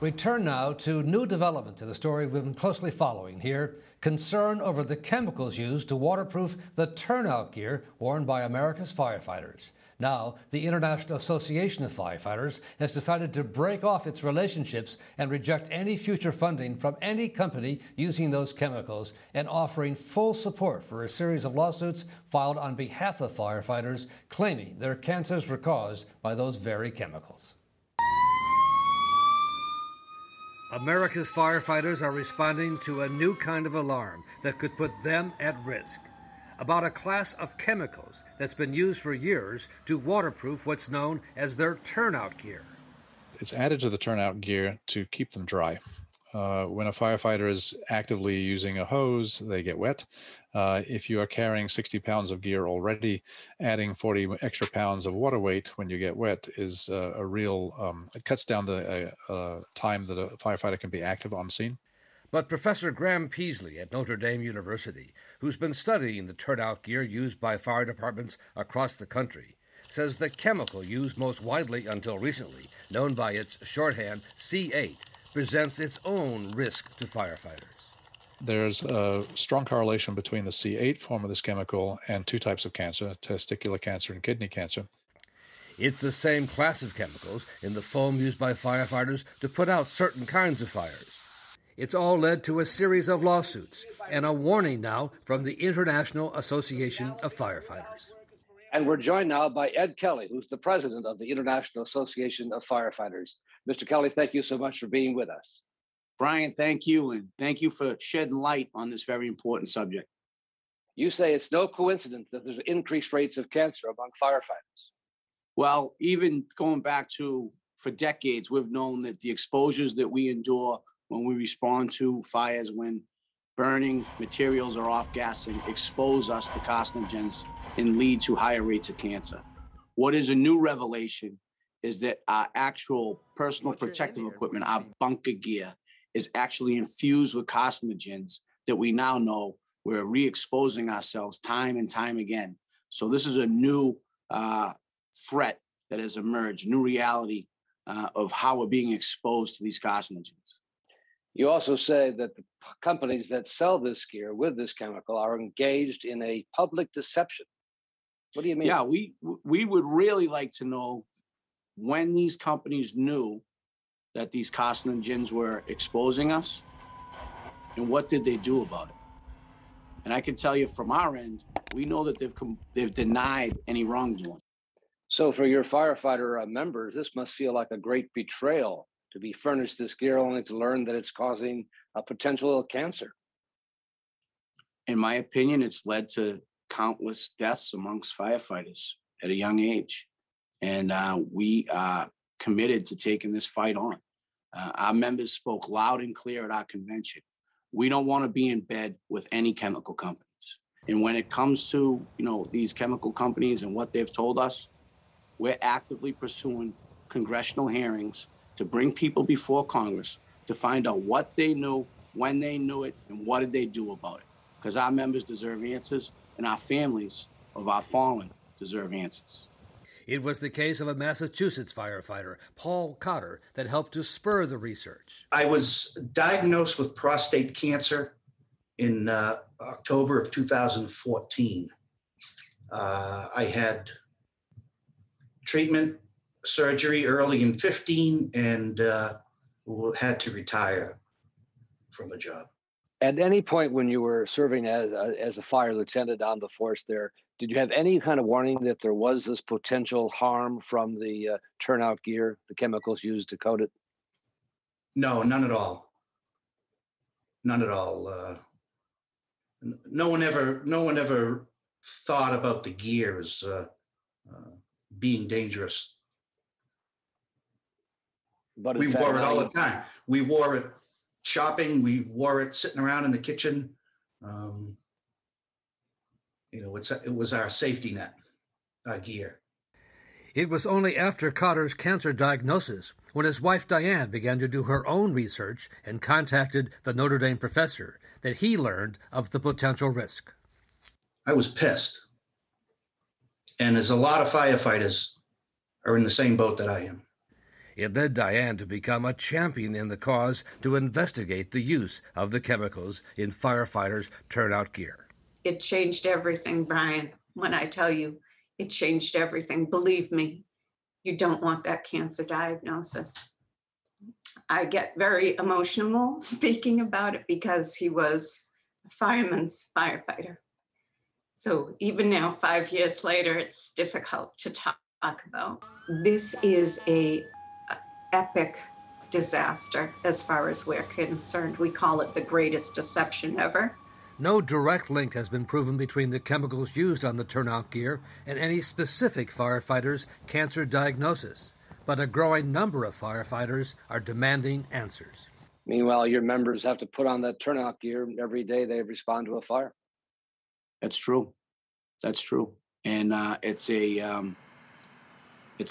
We turn now to new development in the story we've been closely following here. Concern over the chemicals used to waterproof the turnout gear worn by America's firefighters. Now, the International Association of Firefighters has decided to break off its relationships and reject any future funding from any company using those chemicals, and offering full support for a series of lawsuits filed on behalf of firefighters claiming their cancers were caused by those very chemicals. America's firefighters are responding to a new kind of alarm that could put them at risk. About a class of chemicals that's been used for years to waterproof what's known as their turnout gear. It's added to the turnout gear to keep them dry. When a firefighter is actively using a hose, they get wet. If you are carrying 60 pounds of gear already, adding 40 extra pounds of water weight when you get wet is a real, it cuts down the time that a firefighter can be active on scene. But Professor Graham Peaslee at Notre University, who's been studying the turnout gear used by fire departments across the country, says the chemical used most widely until recently, known by its shorthand C8, presents its own risk to firefighters. There's a strong correlation between the C8 form of this chemical and two types of cancer, testicular cancer and kidney cancer. It's the same class of chemicals in the foam used by firefighters to put out certain kinds of fires. It's all led to a series of lawsuits and a warning now from the International Association of Firefighters. And we're joined now by Ed Kelly, who's the president of the International Association of Firefighters. Mr. Kelly, thank you so much for being with us. Brian, thank you, and thank you for shedding light on this very important subject. You say it's no coincidence that there's increased rates of cancer among firefighters. Well, even going back to, for decades, we've known that the exposures that we endure when we respond to fires, when burning materials or off-gassing, expose us to carcinogens and lead to higher rates of cancer. What is a new revelation is that our actual personal protective equipment, our bunker gear, is actually infused with carcinogens that we now know we're re-exposing ourselves time and time again. So this is a new threat that has emerged, new reality of how we're being exposed to these carcinogens. You also say that the companies that sell this gear with this chemical are engaged in a public deception. What do you mean? Yeah, we would really like to know when these companies knew that these carcinogens were exposing us, and what did they do about it? And I can tell you from our end, we know that they've denied any wrongdoing. So for your firefighter members, this must feel like a great betrayal to be furnished this gear only to learn that it's causing a potential cancer. In my opinion, it's led to countless deaths amongst firefighters at a young age. And we are committed to taking this fight on. Our members spoke loud and clear at our convention. We don't want to be in bed with any chemical companies. And when it comes to, these chemical companies and what they've told us, we're actively pursuing congressional hearings to bring people before Congress to find out what they knew, when they knew it, and what did they do about it. Because our members deserve answers, and our families of our fallen deserve answers. It was the case of a Massachusetts firefighter, Paul Cotter, that helped to spur the research. I was diagnosed with prostate cancer in October of 2014. I had treatment, surgery early in 15, and had to retire from the job. At any point when you were serving as a fire lieutenant on the force there, did you have any kind of warning that there was this potential harm from the turnout gear, the chemicals used to coat it? No, none at all. None at all. No one ever thought about the gear as being dangerous. But we wore it all the time. We wore it shopping. We wore it sitting around in the kitchen. It was our safety net, our gear. It was only after Cotter's cancer diagnosis when his wife Diane began to do her own research and contacted the Notre Dame professor that he learned of the potential risk. I was pissed. And there's a lot of firefighters are in the same boat that I am. It led Diane to become a champion in the cause to investigate the use of the chemicals in firefighters' turnout gear. It changed everything, Brian. When I tell you it changed everything, believe me, you don't want that cancer diagnosis. I get very emotional speaking about it because he was a fireman's firefighter. So even now, 5 years later, it's difficult to talk about. This is a epic disaster as far as we're concerned. We call it the greatest deception ever. No direct link has been proven between the chemicals used on the turnout gear and any specific firefighter's cancer diagnosis, but a growing number of firefighters are demanding answers. Meanwhile, your members have to put on that turnout gear every day they respond to a fire. That's true. That's true. And it's a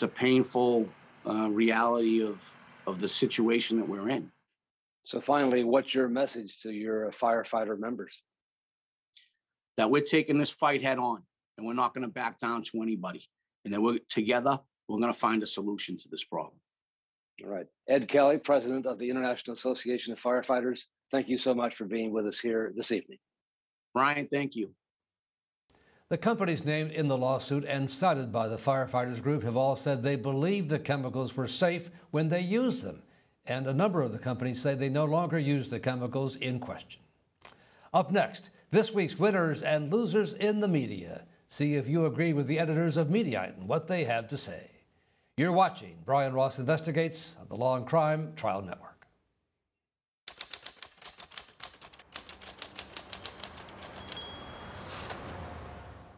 painful reality of the situation that we're in. So finally, what's your message to your firefighter members? That we're taking this fight head on, and we're not going to back down to anybody. And that we're together going to find a solution to this problem. All right. Ed Kelly, president of the International Association of Firefighters, thank you so much for being with us here this evening. Brian, thank you. The companies named in the lawsuit and cited by the firefighters group have all said they believe the chemicals were safe when they used them. And a number of the companies say they no longer use the chemicals in question. Up next, this week's winners and losers in the media. See if you agree with the editors of Mediaite and what they have to say. You're watching Brian Ross Investigates on the Law and Crime Trial Network.